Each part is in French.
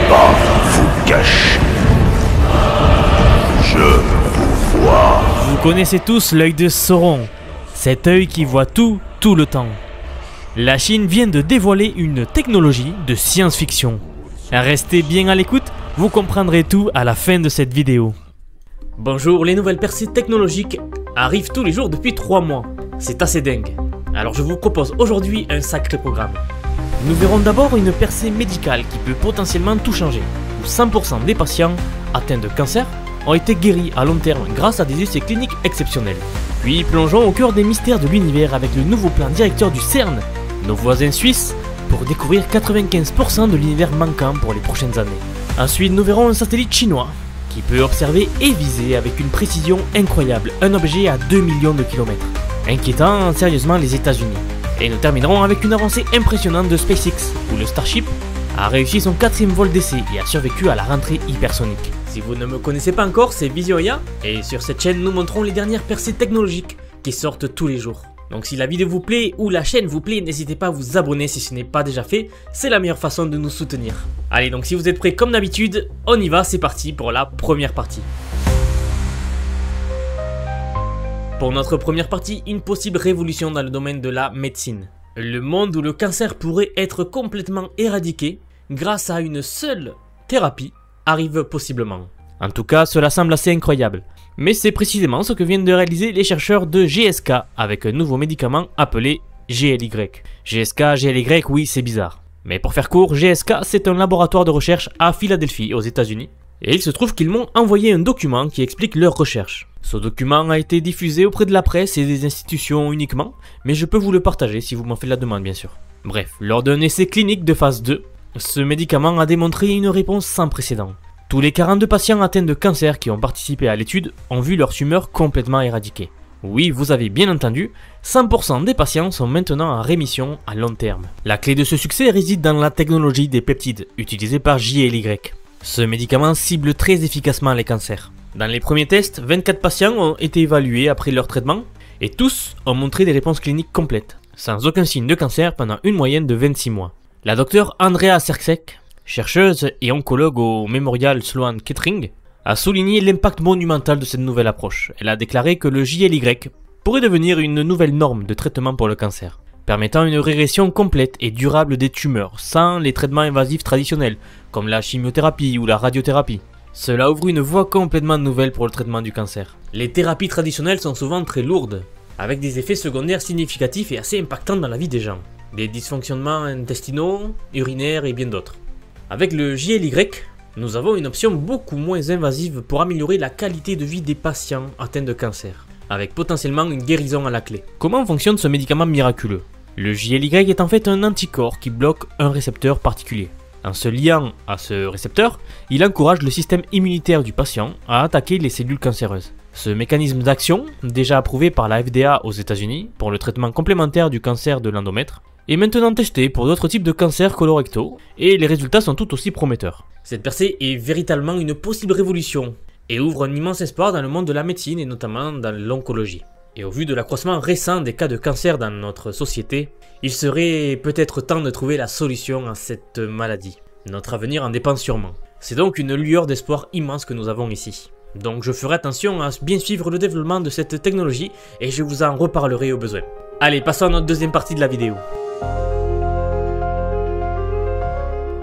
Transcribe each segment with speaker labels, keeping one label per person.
Speaker 1: pas vous cacher. Je vous vois.
Speaker 2: Vous connaissez tous l'œil de Sauron, cet œil qui voit tout le temps. La Chine vient de dévoiler une technologie de science-fiction. Restez bien à l'écoute, vous comprendrez tout à la fin de cette vidéo. Bonjour, les nouvelles percées technologiques arrivent tous les jours depuis 3 mois. C'est assez dingue. Alors je vous propose aujourd'hui un sacré programme. Nous verrons d'abord une percée médicale qui peut potentiellement tout changer, où 100% des patients atteints de cancer ont été guéris à long terme grâce à des essais cliniques exceptionnels. Puis plongeons au cœur des mystères de l'univers avec le nouveau plan directeur du CERN, nos voisins suisses, pour découvrir 95% de l'univers manquant pour les prochaines années. Ensuite, nous verrons un satellite chinois qui peut observer et viser avec une précision incroyable un objet à 2 millions de kilomètres, inquiétant sérieusement les États-Unis. Et nous terminerons avec une avancée impressionnante de SpaceX, où le Starship a réussi son 4e vol d'essai et a survécu à la rentrée hypersonique. Si vous ne me connaissez pas encore, c'est Visioya, et sur cette chaîne nous montrons les dernières percées technologiques qui sortent tous les jours. Donc si la vidéo vous plaît ou la chaîne vous plaît, n'hésitez pas à vous abonner si ce n'est pas déjà fait, c'est la meilleure façon de nous soutenir. Allez, donc si vous êtes prêts comme d'habitude, on y va, c'est parti pour la première partie. Pour notre première partie, une possible révolution dans le domaine de la médecine. Le monde où le cancer pourrait être complètement éradiqué grâce à une seule thérapie arrive possiblement. En tout cas, cela semble assez incroyable. Mais c'est précisément ce que viennent de réaliser les chercheurs de GSK avec un nouveau médicament appelé GLY. GLY, oui, c'est bizarre. Mais pour faire court, GSK, c'est un laboratoire de recherche à Philadelphie, aux États-Unis. Et il se trouve qu'ils m'ont envoyé un document qui explique leurs recherches. Ce document a été diffusé auprès de la presse et des institutions uniquement, mais je peux vous le partager si vous m'en faites la demande bien sûr. Bref, lors d'un essai clinique de phase 2, ce médicament a démontré une réponse sans précédent. Tous les 42 patients atteints de cancer qui ont participé à l'étude ont vu leur tumeur complètement éradiquée. Oui, vous avez bien entendu, 100% des patients sont maintenant en rémission à long terme. La clé de ce succès réside dans la technologie des peptides utilisée par GLY. Ce médicament cible très efficacement les cancers. Dans les premiers tests, 24 patients ont été évalués après leur traitement et tous ont montré des réponses cliniques complètes, sans aucun signe de cancer pendant une moyenne de 26 mois. La docteure Andrea Cercek, chercheuse et oncologue au Memorial Sloan Kettering, a souligné l'impact monumental de cette nouvelle approche. Elle a déclaré que le GLY pourrait devenir une nouvelle norme de traitement pour le cancer, permettant une régression complète et durable des tumeurs sans les traitements invasifs traditionnels comme la chimiothérapie ou la radiothérapie. Cela ouvre une voie complètement nouvelle pour le traitement du cancer. Les thérapies traditionnelles sont souvent très lourdes, avec des effets secondaires significatifs et assez impactants dans la vie des gens. Des dysfonctionnements intestinaux, urinaires et bien d'autres. Avec le GLY, nous avons une option beaucoup moins invasive pour améliorer la qualité de vie des patients atteints de cancer, avec potentiellement une guérison à la clé. Comment fonctionne ce médicament miraculeux? Le GLY est en fait un anticorps qui bloque un récepteur particulier. En se liant à ce récepteur, il encourage le système immunitaire du patient à attaquer les cellules cancéreuses. Ce mécanisme d'action, déjà approuvé par la FDA aux États-Unis pour le traitement complémentaire du cancer de l'endomètre, est maintenant testé pour d'autres types de cancers colorectaux et les résultats sont tout aussi prometteurs. Cette percée est véritablement une possible révolution et ouvre un immense espoir dans le monde de la médecine et notamment dans l'oncologie. Et au vu de l'accroissement récent des cas de cancer dans notre société, il serait peut-être temps de trouver la solution à cette maladie. Notre avenir en dépend sûrement. C'est donc une lueur d'espoir immense que nous avons ici. Donc je ferai attention à bien suivre le développement de cette technologie et je vous en reparlerai au besoin. Allez, passons à notre deuxième partie de la vidéo.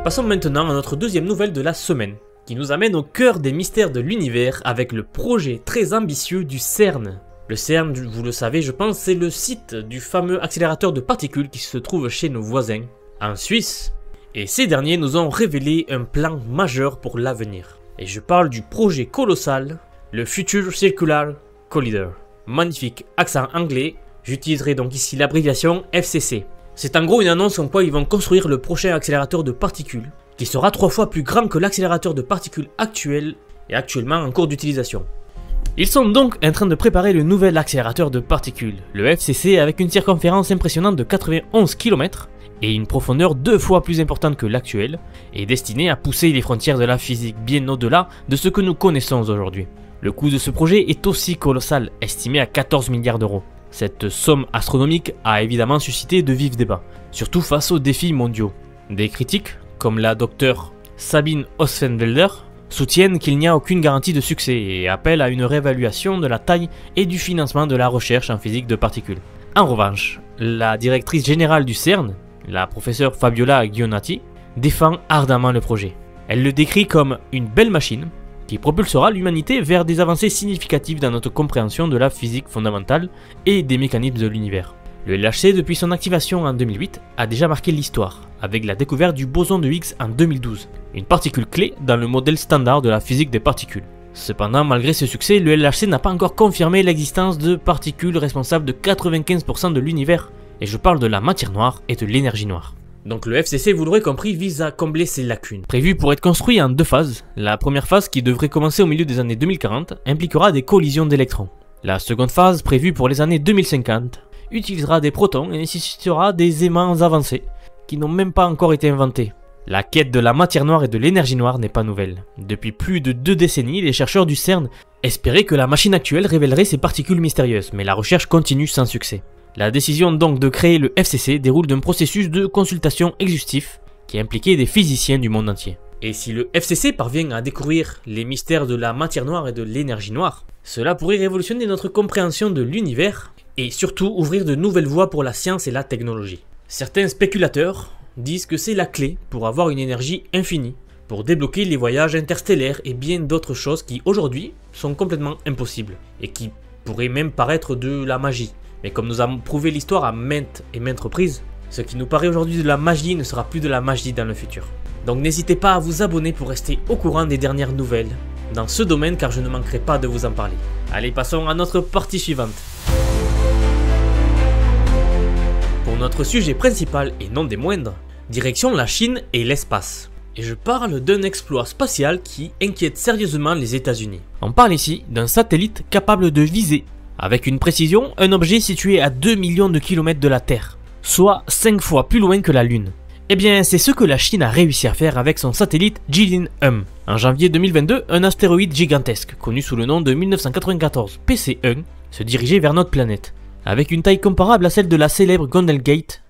Speaker 2: Passons maintenant à notre deuxième nouvelle de la semaine, qui nous amène au cœur des mystères de l'univers avec le projet très ambitieux du CERN. Le CERN, vous le savez je pense, c'est le site du fameux accélérateur de particules qui se trouve chez nos voisins, en Suisse. Et ces derniers nous ont révélé un plan majeur pour l'avenir. Et je parle du projet colossal, le Future Circular Collider. Magnifique accent anglais, j'utiliserai donc ici l'abréviation FCC. C'est en gros une annonce en quoi ils vont construire le prochain accélérateur de particules, qui sera 3 fois plus grand que l'accélérateur de particules actuel et actuellement en cours d'utilisation. Ils sont donc en train de préparer le nouvel accélérateur de particules, le FCC, avec une circonférence impressionnante de 91 km et une profondeur 2 fois plus importante que l'actuelle, et destiné à pousser les frontières de la physique bien au-delà de ce que nous connaissons aujourd'hui. Le coût de ce projet est aussi colossal, estimé à 14 milliards d'euros. Cette somme astronomique a évidemment suscité de vifs débats, surtout face aux défis mondiaux. Des critiques, comme la docteure Sabine Ossenfelder, soutiennent qu'il n'y a aucune garantie de succès et appellent à une réévaluation de la taille et du financement de la recherche en physique de particules. En revanche, la directrice générale du CERN, la professeure Fabiola Gionati, défend ardemment le projet. Elle le décrit comme une belle machine qui propulsera l'humanité vers des avancées significatives dans notre compréhension de la physique fondamentale et des mécanismes de l'univers. Le LHC, depuis son activation en 2008, a déjà marqué l'histoire, avec la découverte du boson de Higgs en 2012, une particule clé dans le modèle standard de la physique des particules. Cependant, malgré ce succès, le LHC n'a pas encore confirmé l'existence de particules responsables de 95% de l'univers, et je parle de la matière noire et de l'énergie noire. Donc le FCC, vous l'aurez compris, vise à combler ces lacunes. Prévu pour être construit en 2 phases, la première phase, qui devrait commencer au milieu des années 2040, impliquera des collisions d'électrons. La seconde phase, prévue pour les années 2050, utilisera des protons et nécessitera des aimants avancés, qui n'ont même pas encore été inventés. La quête de la matière noire et de l'énergie noire n'est pas nouvelle. Depuis plus de 2 décennies, les chercheurs du CERN espéraient que la machine actuelle révélerait ces particules mystérieuses, mais la recherche continue sans succès. La décision donc de créer le FCC déroule d'un processus de consultation exhaustif qui impliquait des physiciens du monde entier. Et si le FCC parvient à découvrir les mystères de la matière noire et de l'énergie noire, cela pourrait révolutionner notre compréhension de l'univers et surtout ouvrir de nouvelles voies pour la science et la technologie. Certains spéculateurs disent que c'est la clé pour avoir une énergie infinie, pour débloquer les voyages interstellaires et bien d'autres choses qui aujourd'hui sont complètement impossibles et qui pourraient même paraître de la magie. Mais comme nous avons prouvé l'histoire à maintes et maintes reprises, ce qui nous paraît aujourd'hui de la magie ne sera plus de la magie dans le futur. Donc n'hésitez pas à vous abonner pour rester au courant des dernières nouvelles dans ce domaine car je ne manquerai pas de vous en parler. Allez, passons à notre partie suivante. Pour notre sujet principal et non des moindres, direction la Chine et l'espace. Et je parle d'un exploit spatial qui inquiète sérieusement les États-Unis. On parle ici d'un satellite capable de viser, avec une précision, un objet situé à 2 millions de kilomètres de la Terre, soit 5 fois plus loin que la Lune. Eh bien, c'est ce que la Chine a réussi à faire avec son satellite Jilin-1. En janvier 2022, un astéroïde gigantesque, connu sous le nom de 1994 PC1, se dirigeait vers notre planète. Avec une taille comparable à celle de la célèbre Golden Gate,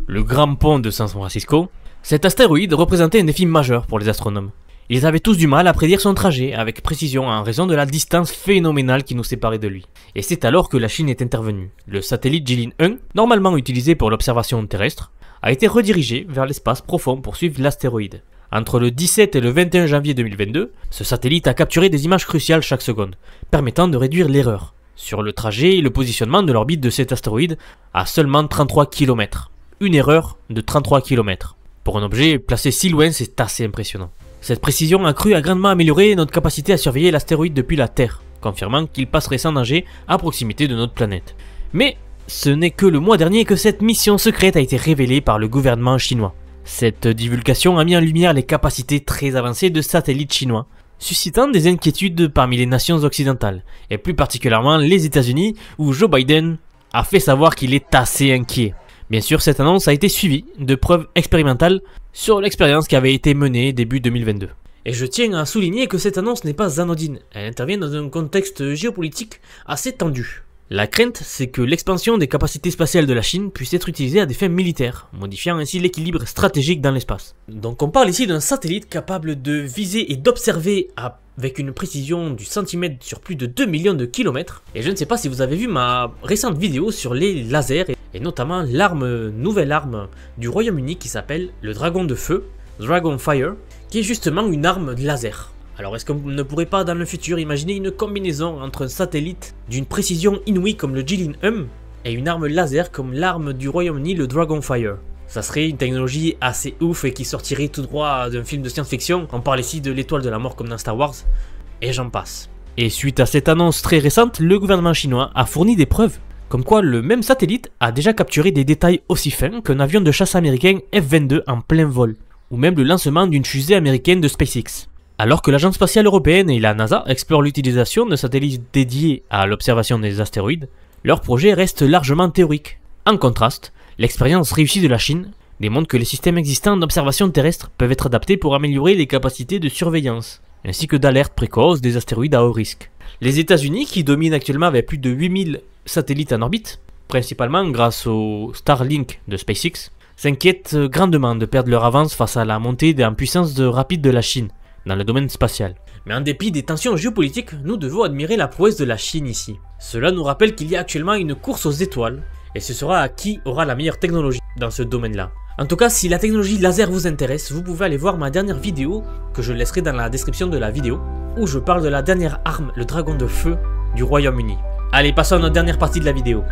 Speaker 2: le grand pont de San Francisco, cet astéroïde représentait un défi majeur pour les astronomes. Ils avaient tous du mal à prédire son trajet avec précision en raison de la distance phénoménale qui nous séparait de lui. Et c'est alors que la Chine est intervenue. Le satellite Jilin-1, normalement utilisé pour l'observation terrestre, a été redirigé vers l'espace profond pour suivre l'astéroïde. Entre le 17 et le 21 janvier 2022, ce satellite a capturé des images cruciales chaque seconde, permettant de réduire l'erreur sur le trajet et le positionnement de l'orbite de cet astéroïde à seulement 33 km. Une erreur de 33 km. Pour un objet placé si loin, c'est assez impressionnant. Cette précision accrue a grandement amélioré notre capacité à surveiller l'astéroïde depuis la Terre, confirmant qu'il passerait sans danger à proximité de notre planète. Mais ce n'est que le mois dernier que cette mission secrète a été révélée par le gouvernement chinois. Cette divulgation a mis en lumière les capacités très avancées de satellites chinois, suscitant des inquiétudes parmi les nations occidentales, et plus particulièrement les États-Unis, où Joe Biden a fait savoir qu'il est assez inquiet. Bien sûr, cette annonce a été suivie de preuves expérimentales sur l'expérience qui avait été menée début 2022. Et je tiens à souligner que cette annonce n'est pas anodine, elle intervient dans un contexte géopolitique assez tendu. La crainte, c'est que l'expansion des capacités spatiales de la Chine puisse être utilisée à des fins militaires, modifiant ainsi l'équilibre stratégique dans l'espace. Donc on parle ici d'un satellite capable de viser et d'observer avec une précision du centimètre sur plus de 2 millions de kilomètres. Et je ne sais pas si vous avez vu ma récente vidéo sur les lasers, et notamment nouvelle arme du Royaume-Uni qui s'appelle le Dragon de Feu, Dragonfire, qui est justement une arme laser. Alors est-ce qu'on ne pourrait pas dans le futur imaginer une combinaison entre un satellite d'une précision inouïe comme le Jilin-1 et une arme laser comme l'arme du Royaume-Uni, le Dragonfire? Ça serait une technologie assez ouf et qui sortirait tout droit d'un film de science-fiction. On parle ici de l'étoile de la mort comme dans Star Wars, et j'en passe. Et suite à cette annonce très récente, le gouvernement chinois a fourni des preuves, comme quoi le même satellite a déjà capturé des détails aussi fins qu'un avion de chasse américain F-22 en plein vol, ou même le lancement d'une fusée américaine de SpaceX. Alors que l'Agence spatiale européenne et la NASA explorent l'utilisation de satellites dédiés à l'observation des astéroïdes, leur projet reste largement théorique. En contraste, l'expérience réussie de la Chine démontre que les systèmes existants d'observation terrestre peuvent être adaptés pour améliorer les capacités de surveillance, ainsi que d'alerte précoce des astéroïdes à haut risque. Les États-Unis, qui dominent actuellement avec plus de 8000 satellites en orbite, principalement grâce au Starlink de SpaceX, s'inquiètent grandement de perdre leur avance face à la montée en puissance rapide de la Chine dans le domaine spatial. Mais en dépit des tensions géopolitiques, nous devons admirer la prouesse de la Chine ici. Cela nous rappelle qu'il y a actuellement une course aux étoiles, et ce sera à qui aura la meilleure technologie dans ce domaine-là. En tout cas, si la technologie laser vous intéresse, vous pouvez aller voir ma dernière vidéo, que je laisserai dans la description de la vidéo, où je parle de la dernière arme, le dragon de feu du Royaume-Uni. Allez, passons à notre dernière partie de la vidéo.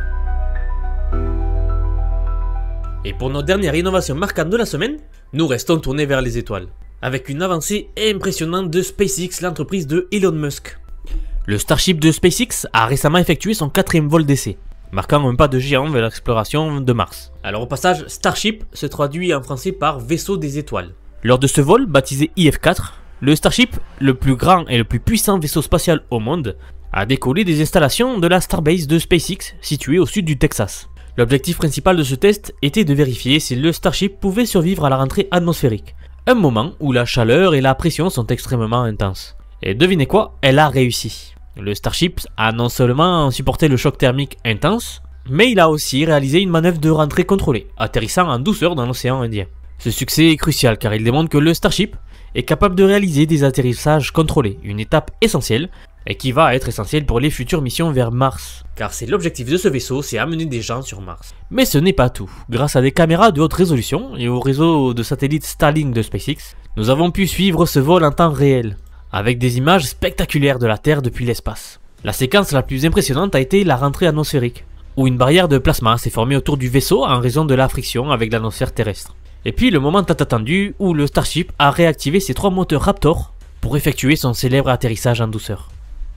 Speaker 2: Et pour notre dernière innovation marquante de la semaine, nous restons tournés vers les étoiles, avec une avancée impressionnante de SpaceX, l'entreprise de Elon Musk. Le Starship de SpaceX a récemment effectué son 4e vol d'essai, marquant un pas de géant vers l'exploration de Mars. Alors au passage, Starship se traduit en français par vaisseau des étoiles. Lors de ce vol, baptisé IF-4, le Starship, le plus grand et le plus puissant vaisseau spatial au monde, a décollé des installations de la Starbase de SpaceX située au sud du Texas. L'objectif principal de ce test était de vérifier si le Starship pouvait survivre à la rentrée atmosphérique, un moment où la chaleur et la pression sont extrêmement intenses. Et devinez quoi, elle a réussi. Le Starship a non seulement supporté le choc thermique intense, mais il a aussi réalisé une manœuvre de rentrée contrôlée, atterrissant en douceur dans l'océan Indien. Ce succès est crucial car il démontre que le Starship est capable de réaliser des atterrissages contrôlés, une étape essentielle et qui va être essentielle pour les futures missions vers Mars. Car c'est l'objectif de ce vaisseau, c'est amener des gens sur Mars. Mais ce n'est pas tout. Grâce à des caméras de haute résolution et au réseau de satellites Starlink de SpaceX, nous avons pu suivre ce vol en temps réel, avec des images spectaculaires de la Terre depuis l'espace. La séquence la plus impressionnante a été la rentrée atmosphérique, où une barrière de plasma s'est formée autour du vaisseau en raison de la friction avec l'atmosphère terrestre. Et puis le moment tant attendu où le Starship a réactivé ses 3 moteurs Raptor pour effectuer son célèbre atterrissage en douceur.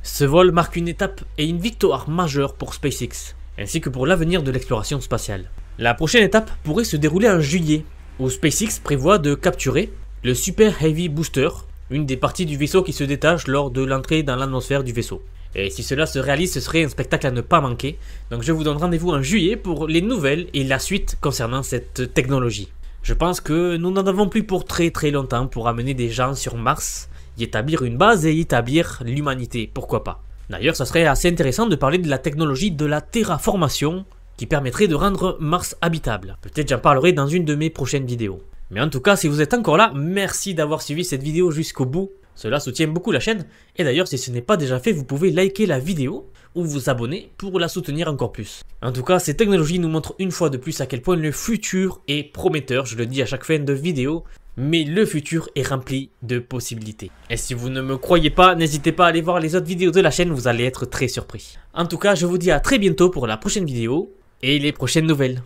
Speaker 2: Ce vol marque une étape et une victoire majeure pour SpaceX, ainsi que pour l'avenir de l'exploration spatiale. La prochaine étape pourrait se dérouler en juillet, où SpaceX prévoit de capturer le Super Heavy Booster, une des parties du vaisseau qui se détache lors de l'entrée dans l'atmosphère du vaisseau. Et si cela se réalise, ce serait un spectacle à ne pas manquer, donc je vous donne rendez-vous en juillet pour les nouvelles et la suite concernant cette technologie. Je pense que nous n'en avons plus pour très longtemps pour amener des gens sur Mars, y établir une base et y établir l'humanité, pourquoi pas. D'ailleurs, ça serait assez intéressant de parler de la technologie de la terraformation qui permettrait de rendre Mars habitable. Peut-être j'en parlerai dans une de mes prochaines vidéos. Mais en tout cas, si vous êtes encore là, merci d'avoir suivi cette vidéo jusqu'au bout. Cela soutient beaucoup la chaîne. Et d'ailleurs, si ce n'est pas déjà fait, vous pouvez liker la vidéo ou vous abonner pour la soutenir encore plus. En tout cas, ces technologies nous montrent une fois de plus à quel point le futur est prometteur. Je le dis à chaque fin de vidéo. Mais le futur est rempli de possibilités. Et si vous ne me croyez pas, n'hésitez pas à aller voir les autres vidéos de la chaîne, vous allez être très surpris. En tout cas, je vous dis à très bientôt pour la prochaine vidéo et les prochaines nouvelles.